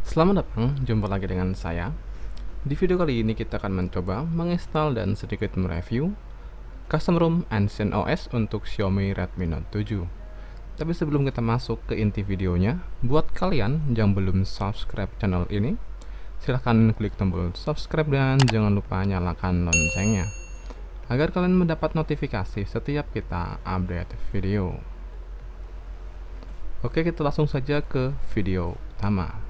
Selamat datang, jumpa lagi dengan saya. Di video kali ini kita akan mencoba menginstal dan sedikit mereview Custom ROM Ancient OS untuk Xiaomi Redmi Note 7. Tapi sebelum kita masuk ke inti videonya, buat kalian yang belum subscribe channel ini, silahkan klik tombol subscribe dan jangan lupa nyalakan loncengnya agar kalian mendapat notifikasi setiap kita update video. Oke, kita langsung saja ke video utama.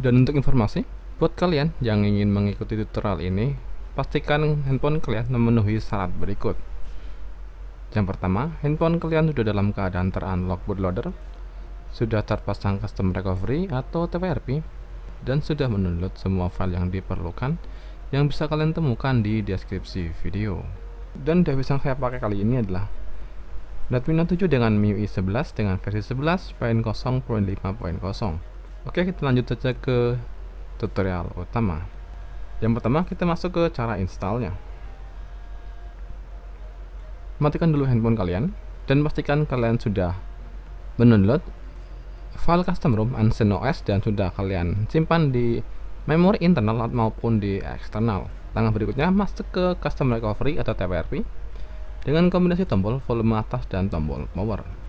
Dan untuk informasi, buat kalian yang ingin mengikuti tutorial ini, pastikan handphone kalian memenuhi syarat berikut. Yang pertama, handphone kalian sudah dalam keadaan ter-unlock bootloader, sudah terpasang custom recovery atau TWRP, dan sudah mendownload semua file yang diperlukan yang bisa kalian temukan di deskripsi video. Dan device yang saya pakai kali ini adalah Redmi Note 7 dengan MIUI 11 dengan versi 11.0.5.0. Oke, kita lanjut saja ke tutorial utama. Yang pertama, kita masuk ke cara installnya. Matikan dulu handphone kalian dan pastikan kalian sudah mendownload file custom ROM Ancient OS dan sudah kalian simpan di memori internal maupun di eksternal. Langkah berikutnya, masuk ke custom recovery atau TWRP dengan kombinasi tombol volume atas dan tombol power.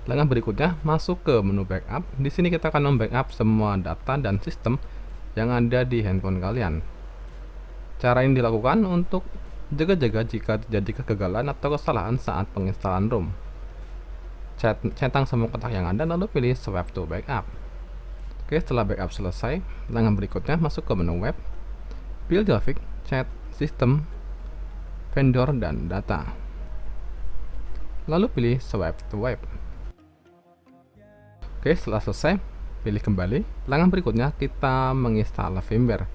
Langkah berikutnya, masuk ke menu backup. Di sini kita akan membackup semua data dan sistem yang ada di handphone kalian. Cara ini dilakukan untuk jaga-jaga jika terjadi kegagalan atau kesalahan saat penginstalan ROM. Centang semua kotak yang ada lalu pilih Swipe to Backup. Oke, setelah backup selesai, langkah berikutnya masuk ke menu web, pilih grafik, chat, sistem, vendor, dan data. Lalu pilih Swipe to Web. Oke, setelah selesai, pilih kembali. Langkah berikutnya kita menginstal firmware.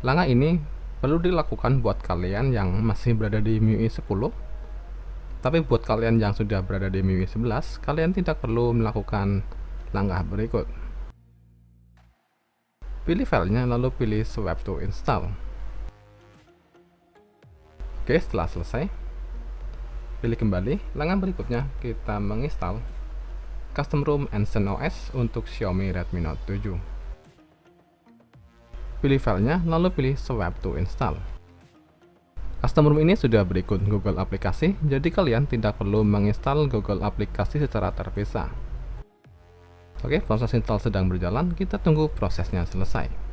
Langkah ini perlu dilakukan buat kalian yang masih berada di MIUI 10. Tapi buat kalian yang sudah berada di MIUI 11, kalian tidak perlu melakukan langkah berikut. Pilih filenya lalu pilih Swipe to Install. Oke, setelah selesai, pilih kembali. Langkah berikutnya kita menginstal Custom ROM Ancient OS untuk Xiaomi Redmi Note 7. Pilih filenya, lalu pilih Swipe to Install. Custom ROM ini sudah berikut Google aplikasi, jadi kalian tidak perlu menginstal Google aplikasi secara terpisah. Oke, proses install sedang berjalan, kita tunggu prosesnya selesai.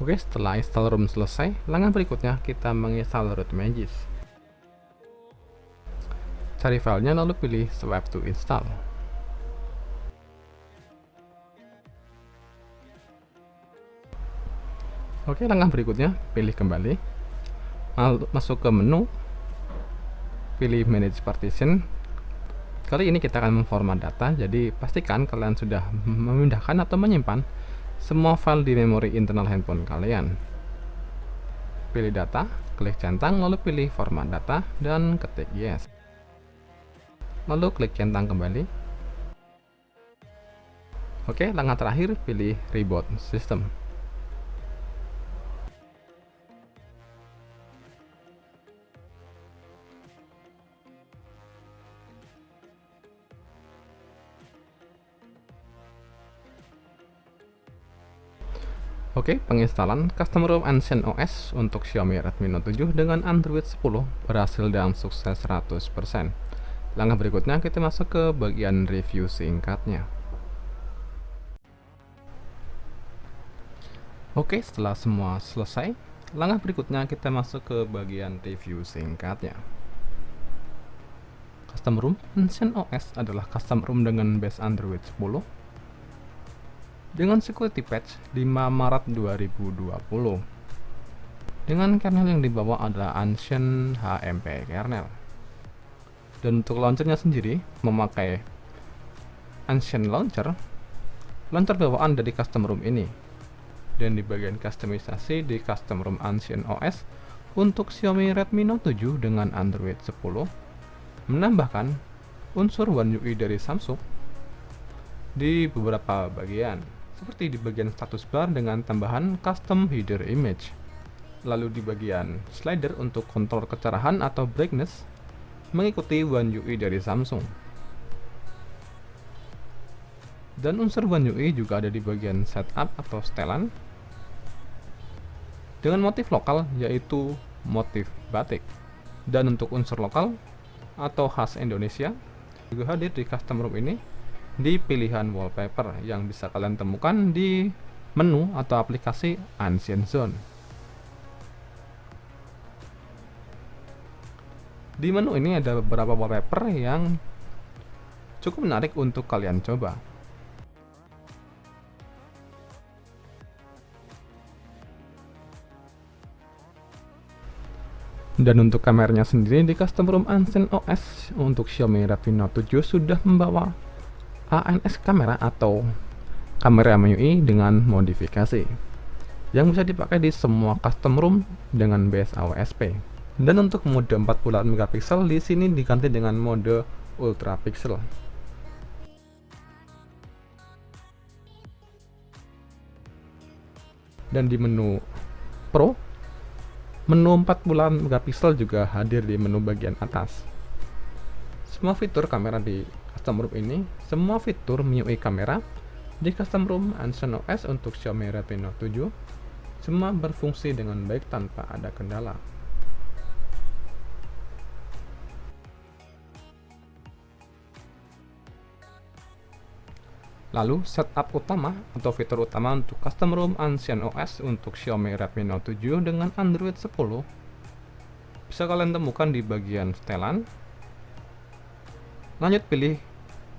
Oke, setelah install ROM selesai, langkah berikutnya kita menginstal root images. Cari filenya lalu pilih Swipe to Install. Oke, langkah berikutnya pilih kembali, masuk ke menu, pilih Manage Partition. Kali ini kita akan memformat data, jadi pastikan kalian sudah memindahkan atau menyimpan semua file di memori internal handphone kalian. Pilih data, klik centang, lalu pilih format data, dan ketik yes. Lalu klik centang kembali. Oke, langkah terakhir pilih reboot system. Oke, penginstalan Custom ROM Ancient OS untuk Xiaomi Redmi Note 7 dengan Android 10 berhasil dan sukses 100%. Langkah berikutnya kita masuk ke bagian review singkatnya. Oke, setelah semua selesai, langkah berikutnya kita masuk ke bagian review singkatnya. Custom ROM Ancient OS adalah custom ROM dengan base Android 10 dengan security patch 5 Maret 2020. Dengan kernel yang dibawa adalah Ancient HMP kernel. Dan untuk launchernya sendiri memakai Ancient Launcher bawaan dari custom ROM ini. Dan di bagian customisasi di custom ROM Ancient OS untuk Xiaomi Redmi Note 7 dengan Android 10 menambahkan unsur One UI dari Samsung di beberapa bagian, seperti di bagian status bar dengan tambahan custom header image, lalu di bagian slider untuk kontrol kecerahan atau brightness mengikuti One UI dari Samsung. Dan unsur One UI juga ada di bagian setup atau setelan dengan motif lokal yaitu motif batik. Dan untuk unsur lokal atau khas Indonesia juga hadir di custom room ini di pilihan wallpaper yang bisa kalian temukan di menu atau aplikasi Ancient Zone. Di menu ini ada beberapa wallpaper yang cukup menarik untuk kalian coba. Dan untuk kameranya sendiri di custom room Ancient OS untuk Xiaomi Redmi Note 7 sudah membawa ANS kamera atau kamera MIUI dengan modifikasi yang bisa dipakai di semua custom room dengan base AOSP. Dan untuk mode 48 megapiksel di sini diganti dengan mode ultra pixel. Dan di menu Pro, menu 48 megapiksel juga hadir di menu bagian atas. Semua fitur kamera di custom room ini, semua fitur MIUI kamera di custom room Ancient OS untuk Xiaomi Redmi Note 7 semua berfungsi dengan baik tanpa ada kendala. Lalu setup utama atau fitur utama untuk custom room Ancient OS untuk Xiaomi Redmi Note 7 dengan Android 10 bisa kalian temukan di bagian setelan. Lanjut pilih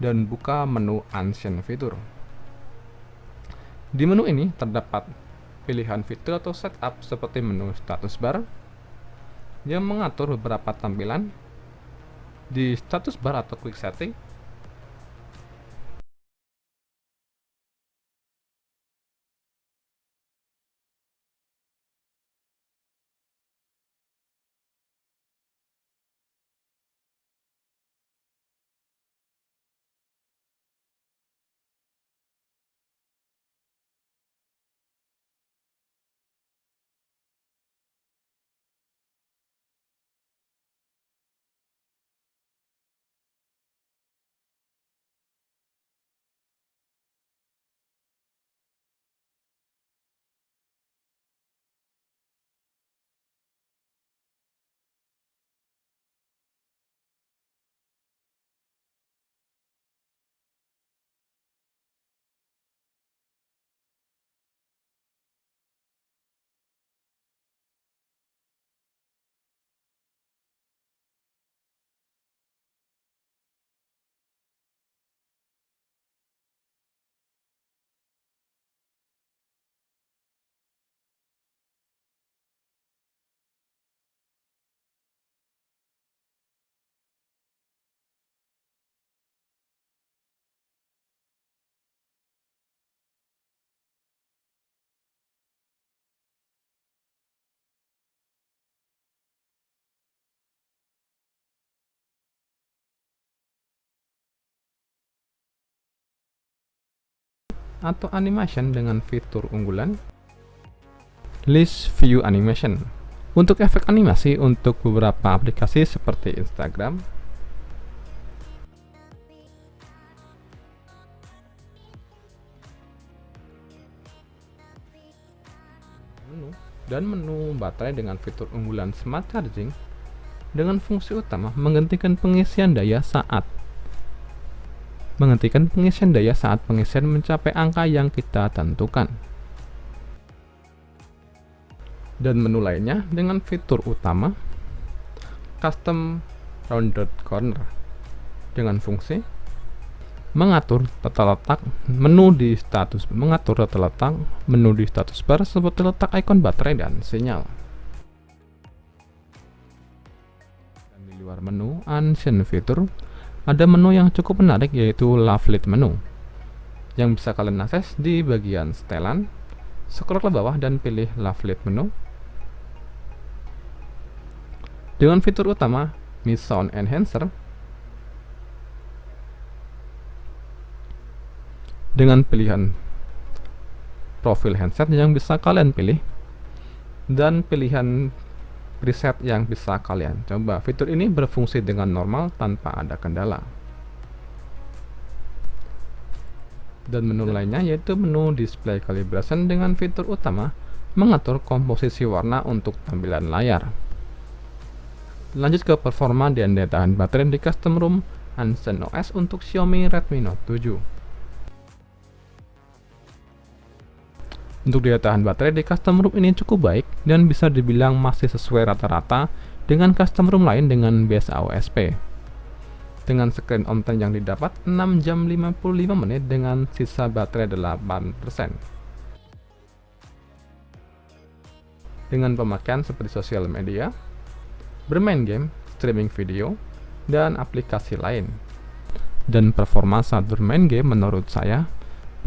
dan buka menu Ancient Fitur. Di menu ini terdapat pilihan fitur atau setup seperti menu status bar yang mengatur beberapa tampilan di status bar atau quick setting. Atau animation dengan fitur unggulan List View Animation untuk efek animasi untuk beberapa aplikasi seperti Instagram, dan menu baterai dengan fitur unggulan Smart Charging dengan fungsi utama menghentikan pengisian daya saat pengisian mencapai angka yang kita tentukan. Dan menu lainnya dengan fitur utama Custom Rounded Corner dengan fungsi mengatur tata letak menu di status bar seperti letak ikon baterai dan sinyal. Dan di luar menu Ancient Fitur ada menu yang cukup menarik yaitu Love Lit menu yang bisa kalian akses di bagian setelan. Scroll ke bawah dan pilih Love Lit menu. Dengan fitur utama Mi Sound Enhancer, dengan pilihan profil handset yang bisa kalian pilih dan pilihan preset yang bisa kalian coba. Fitur ini berfungsi dengan normal tanpa ada kendala. Dan menu lainnya yaitu menu Display Calibration dengan fitur utama mengatur komposisi warna untuk tampilan layar. Lanjut ke performa dan daya tahan baterai di custom ROM Ansen OS untuk Xiaomi Redmi Note 7. Untuk daya tahan baterai di custom ROM ini cukup baik dan bisa dibilang masih sesuai rata-rata dengan custom ROM lain dengan base AOSP. Dengan screen on time yang didapat 6 jam 55 menit dengan sisa baterai 8%. Dengan pemakaian seperti sosial media, bermain game, streaming video, dan aplikasi lain. Dan performa saat bermain game menurut saya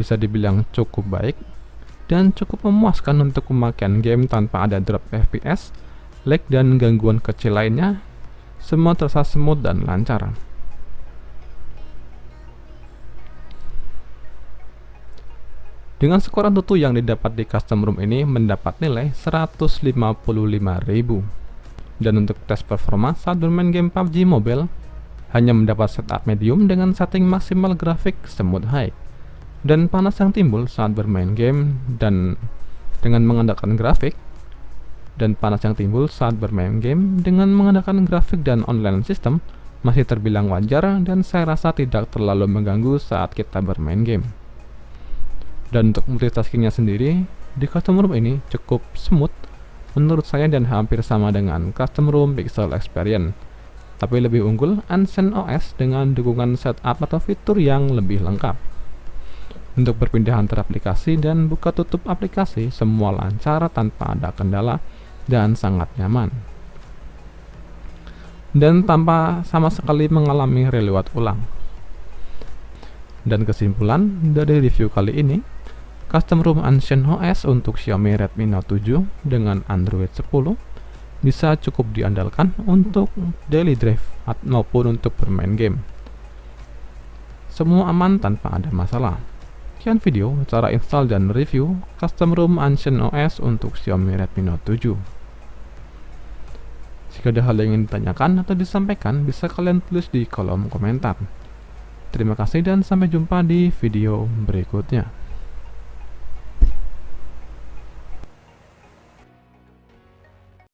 bisa dibilang cukup baik dan cukup memuaskan untuk pemakaian game tanpa ada drop FPS, lag, dan gangguan kecil lainnya. Semua terasa smooth dan lancar. Dengan skor AnTuTu yang didapat di custom ROM ini mendapat nilai 155.000. Dan untuk tes performa saat bermain game PUBG Mobile, hanya mendapat setup medium dengan setting maksimal grafik smooth high. Dan panas yang timbul saat bermain game dan dengan mengandalkan grafik, dan panas yang timbul saat bermain game dengan mengandalkan grafik dan online system masih terbilang wajar dan saya rasa tidak terlalu mengganggu saat kita bermain game. Dan untuk multitaskingnya sendiri, di custom ROM ini cukup smooth menurut saya dan hampir sama dengan custom ROM Pixel Experience. Tapi lebih unggul Ansen OS dengan dukungan setup atau fitur yang lebih lengkap. Untuk perpindahan antar aplikasi dan buka tutup aplikasi semua lancar tanpa ada kendala dan sangat nyaman. Dan tanpa sama sekali mengalami reload ulang. Dan kesimpulan dari review kali ini, custom ROM Ansen OS untuk Xiaomi Redmi Note 7 dengan Android 10 bisa cukup diandalkan untuk daily drive maupun untuk bermain game. Semua aman tanpa ada masalah. Sekian video cara install dan review custom ROM Ansen OS untuk Xiaomi Redmi Note 7. Jika ada hal yang ingin ditanyakan atau disampaikan, bisa kalian tulis di kolom komentar. Terima kasih dan sampai jumpa di video berikutnya.